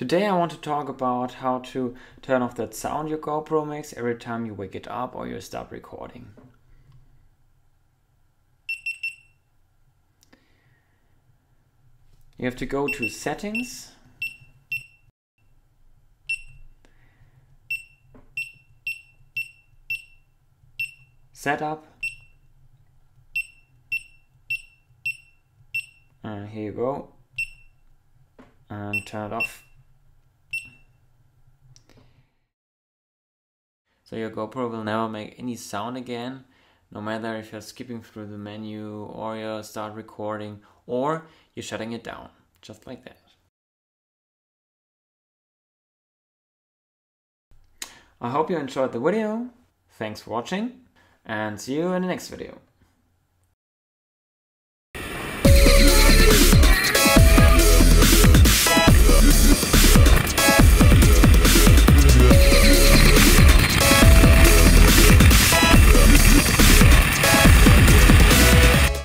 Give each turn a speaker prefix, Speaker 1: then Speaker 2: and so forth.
Speaker 1: Today I want to talk about how to turn off that sound your GoPro makes every time you wake it up or you start recording. You have to go to Settings, Setup, and here you go, and turn it off. So your GoPro will never make any sound again, no matter if you're skipping through the menu or you start recording or you're shutting it down, just like that. I hope you enjoyed the video. Thanks for watching and see you in the next video.